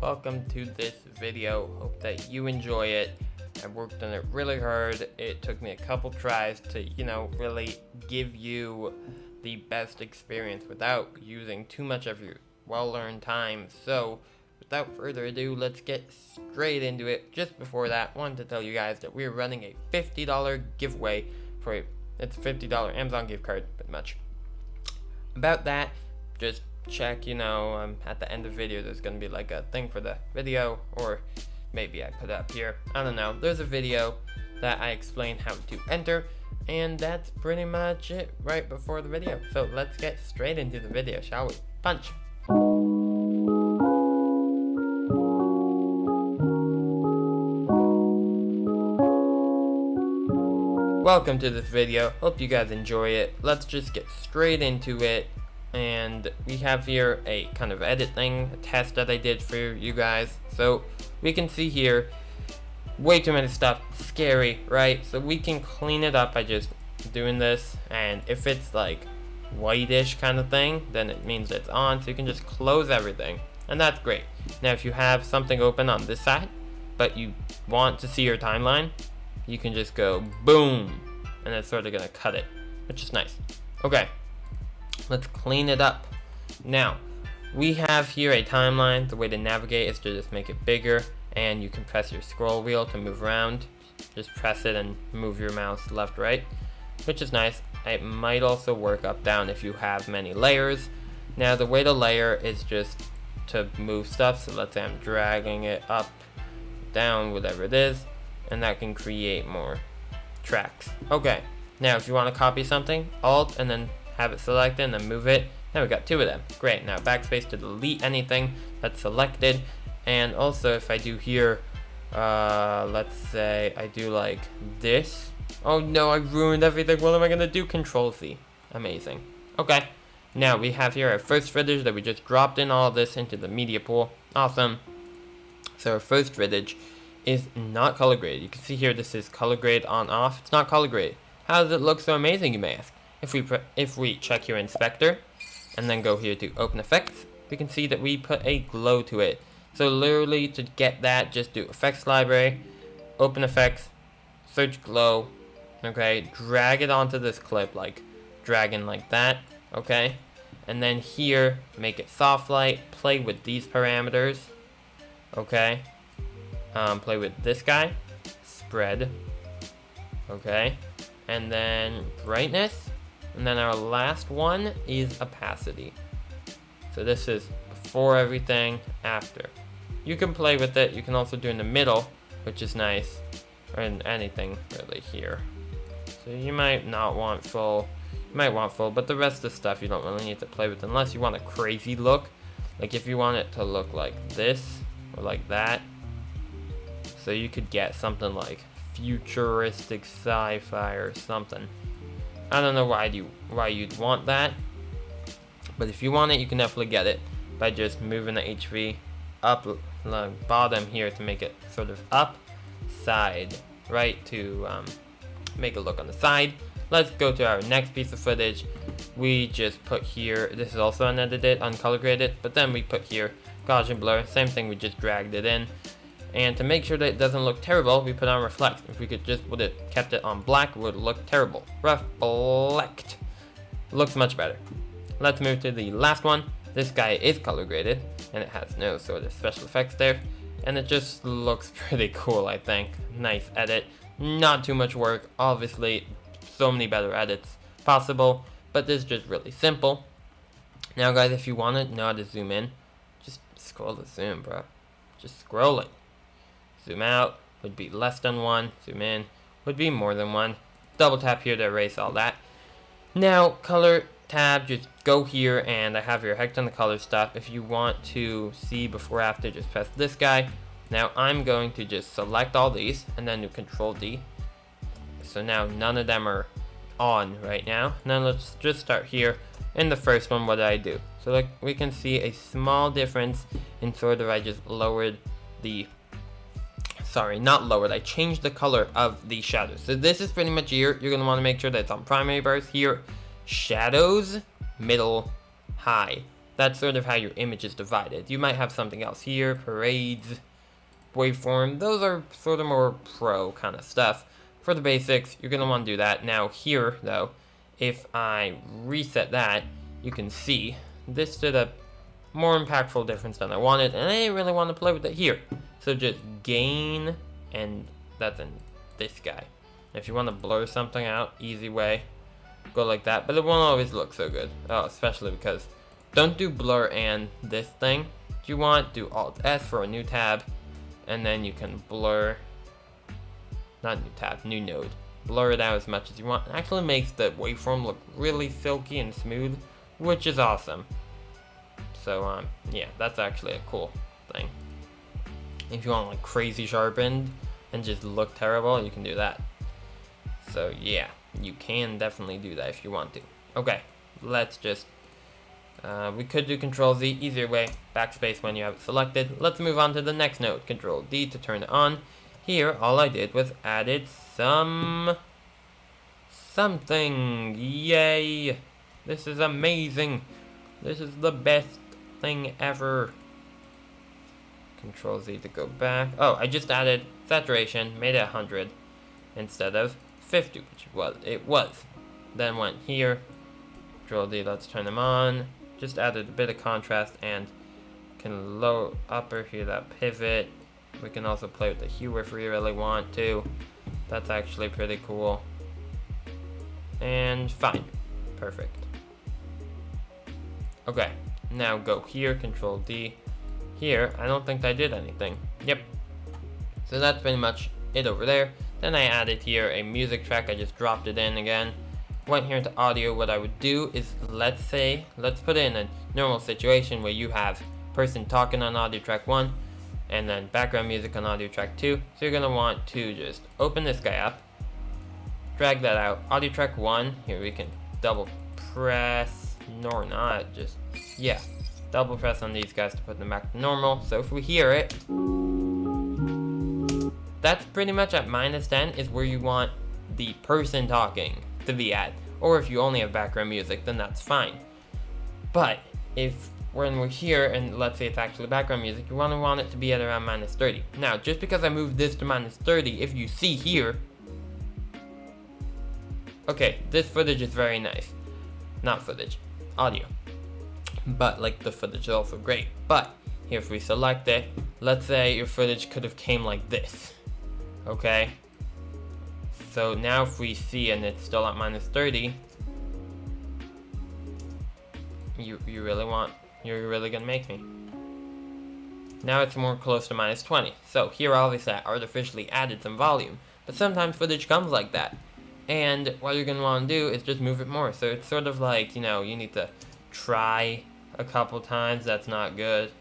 welcome to this video. Hope that you enjoy it. I worked on it really hard. It took me a couple tries to, really give you the best experience without using too much of your well-earned time. So, without further ado, let's get straight into it. Just before that, I wanted to tell you guys that we're running a $50 giveaway for it's a $50 Amazon gift card, pretty much. About that, just check, at the end of the video, there's going to be like a thing for the video, or maybe I put it up here. I don't know. There's a video that I explain how to enter, and that's pretty much it right before the video. So let's get straight into the video, shall we? Punch! Welcome to this video. Hope you guys enjoy it. Let's just get straight into it. And we have here a kind of edit thing, a test that I did for you guys. So we can see here way too many stuff, scary, right? So we can clean it up by just doing this, and if it's like whitish kind of thing, then it means it's on, so you can just close everything, and that's great. Now if you have something open on this side but you want to see your timeline, you can just go boom, and it's sort of gonna cut it, which is nice. Okay, let's clean it up. Now we have here a timeline. The way to navigate is to just make it bigger, and you can press your scroll wheel to move around. Just press it and move your mouse left, right, which is nice. It might also work up, down if you have many layers. Now the way to layer is just to move stuff. So let's say I'm dragging it up, down, whatever it is, and that can create more tracks. Okay, now if you want to copy something, Alt and then have it selected and then move it. Now we got two of them. Great. Now backspace to delete anything that's selected. And also if I do here, let's say I do like this. Oh no, I ruined everything. What am I gonna do? Control C. Amazing. Okay. Now we have here our first footage that we just dropped in all of this into the media pool. Awesome. So our first footage is not color graded. You can see here this is color grade on off. It's not color graded. How does it look so amazing, you may ask? If we check your inspector and then go here to open effects, we can see that we put a glow to it. So literally to get that, just do effects library, open effects, search glow, okay, drag it onto this clip, like dragging like that, okay, and then here make it soft light, play with these parameters, okay, play with this guy, spread, okay, and then brightness. And then our last one is opacity. So this is before everything, after. You can play with it. You can also do in the middle, which is nice, or in anything really here. So you might not want full. You might want full, but the rest of the stuff you don't really need to play with unless you want a crazy look. Like if you want it to look like this or like that. So you could get something like futuristic sci-fi or something. I don't know why you'd want that, but if you want it, you can definitely get it by just moving the HV up the bottom here to make it sort of up, side, right, to make it look on the side. Let's go to our next piece of footage. We just put here, this is also unedited, uncolor graded, but then we put here Gaussian blur, same thing, we just dragged it in. And to make sure that it doesn't look terrible, we put on reflect. If we could just would have kept it on black, it would look terrible. Reflect. Looks much better. Let's move to the last one. This guy is color graded, and it has no sort of special effects there. And it just looks pretty cool, I think. Nice edit. Not too much work. Obviously, so many better edits possible, but this is just really simple. Now guys, if you want to know how to zoom in, just scroll the zoom, bro. Just scroll it. Zoom out would be less than 1. Zoom in would be more than 1. Double tap here to erase all that. Now, color tab, just go here, and I have your hex on the color stuff. If you want to see before after, just press this guy. Now, I'm going to just select all these, and then do Control D. So now none of them are on right now. Now let's just start here. In the first one, what did I do? So like we can see a small difference in sort of I just lowered the not lowered, I changed the color of the shadows. So this is pretty much here. You're going to want to make sure that it's on primary bars here. Shadows, middle, high. that's sort of how your image is divided. You might have something else here, parades, waveform. Those are sort of more pro kind of stuff. For the basics, you're going to want to do that. Now here, though, if I reset that, you can see this did a more impactful difference than I wanted, and I didn't really want to play with it here. So just gain, and that's in this guy. If you want to blur something out, easy way, go like that, but it won't always look so good. Oh, especially because don't do blur and this thing. If you want, do Alt S for a new tab, and then you can blur, not new tab, new node. Blur it out as much as you want. It actually makes the waveform look really silky and smooth, which is awesome. So yeah, that's actually a cool thing. If you want like crazy sharpened and just look terrible, you can do that. So yeah, you can definitely do that if you want to. Okay, let's just, we could do Control Z, easier way, backspace when you have it selected. Let's move on to the next node, Control D to turn it on. Here, all I did was added something. Yay! This is amazing. This is the best thing ever. Control Z to go back. Oh, I just added saturation, made it 100 instead of 50, which it was. Then went here. Control D, let's turn them on. Just added a bit of contrast and can lower upper here that pivot. We can also play with the hue if we really want to. That's actually pretty cool. And fine. Perfect. Okay, now go here, Control D. Here, I don't think I did anything. Yep. So that's pretty much it over there. Then I added here a music track. I just dropped it in again. Went here into audio. What I would do is, let's put it in a normal situation where you have person talking on audio track 1 and then background music on audio track 2. So you're gonna want to just open this guy up, drag that out. Audio track 1, here we can double press, or not, just, yeah. Double press on these guys to put them back to normal. So if we hear it, that's pretty much at -10 is where you want the person talking to be at. Or if you only have background music, then that's fine. But if when we're here and let's say it's actually background music, you want it to be at around -30. Now, just because I moved this to -30, if you see here, okay, this footage is very nice. Not footage, audio. But like the footage is also great. But here if we select it, let's say your footage could have came like this. Okay? So now if we see and it's still at -30, you're really gonna make me. Now it's more close to -20. So here obviously I artificially added some volume. But sometimes footage comes like that. And what you're gonna wanna do is just move it more. So it's sort of like, you know, you need to try a couple times, that's not good.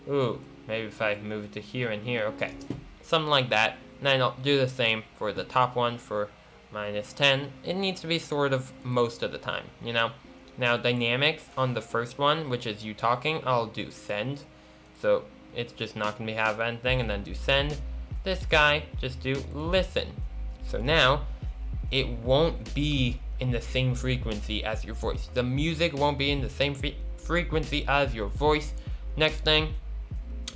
Ooh, maybe if I move it to here and here, okay. Something like that. And then I'll do the same for the top one for -10. It needs to be sort of most of the time, you know? Now dynamics on the first one, which is you talking, I'll do send. So it's just not gonna have anything, and then do send. This guy, just do listen. So now, it won't be in the same frequency as your voice. The music won't be in the same frequency as your voice. Next thing,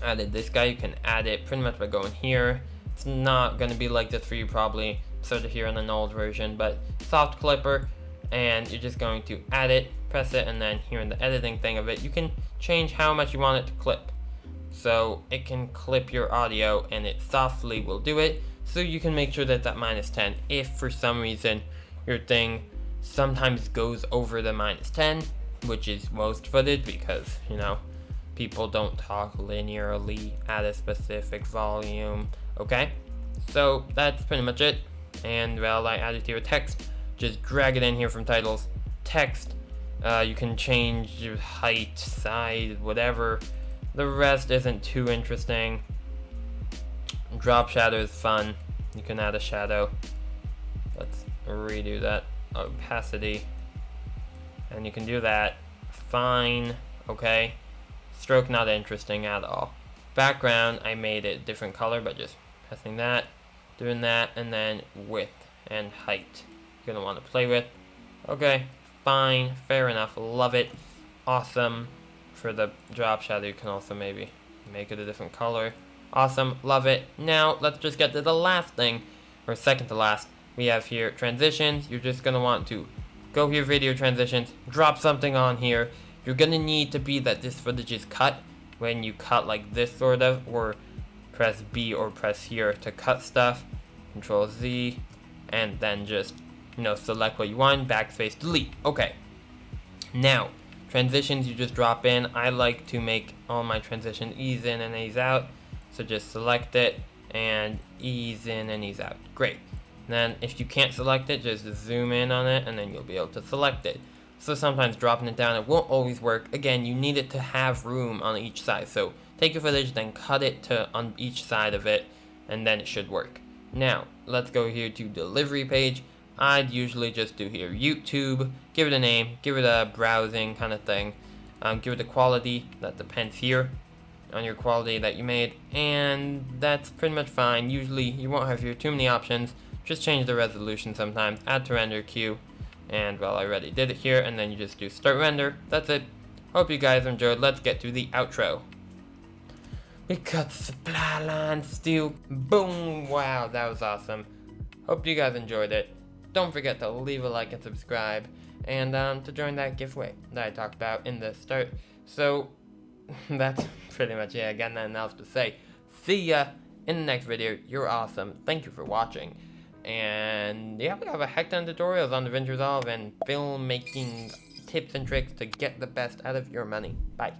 added this guy. You can add it pretty much by going here. It's not gonna be like this for you probably, sort of here in an old version, but soft clipper, and you're just going to add it, press it, and then here in the editing thing of it, you can change how much you want it to clip. So it can clip your audio and it softly will do it. So you can make sure that it's at -10 if for some reason your thing sometimes goes over the -10, which is most footage because, you know, people don't talk linearly at a specific volume, okay? So that's pretty much it. And well, I added here text. Just drag it in here from titles. Text, you can change your height, size, whatever. The rest isn't too interesting. Drop shadow is fun. You can add a shadow. Let's redo that. Opacity. And you can do that. Fine. Okay. Stroke not interesting at all. Background, I made it different color by just pressing that, doing that, and then width and height. You're gonna want to play with. Okay. Fine. Fair enough. Love it. Awesome. for the drop shadow, you can also maybe make it a different color. Awesome, love it. Now, let's just get to the last thing, or second to last. We have here transitions. You're just going to want to go here, video transitions, drop something on here. You're going to need to be that this footage is cut when you cut like this sort of, or press B or press here to cut stuff. Control Z, and then just, select what you want, backspace, delete. Okay. Now, transitions you just drop in. I like to make all my transitions ease in and ease out. So just select it and ease in and ease out. Great. Then if you can't select it, just zoom in on it and then you'll be able to select it. So sometimes dropping it down, it won't always work. Again, you need it to have room on each side. So take your footage, then cut it to on each side of it, and then it should work. Now, let's go here to delivery page. I'd usually just do here YouTube, give it a name, give it a browsing kind of thing, give it a quality, that depends here on your quality that you made, and that's pretty much fine. Usually you won't have here too many options, just change the resolution sometimes, add to render queue, and well, I already did it here, and then you just do start render. That's it. Hope you guys enjoyed. Let's get to the outro. We got supply line steel. Boom! Wow, that was awesome. Hope you guys enjoyed it. Don't forget to leave a like and subscribe, and to join that giveaway that I talked about in the start. So that's pretty much it. I got nothing else to say. See ya in the next video. You're awesome. Thank you for watching. And yeah, we have a heck ton of tutorials on Davinci Resolve and filmmaking tips and tricks to get the best out of your money. Bye.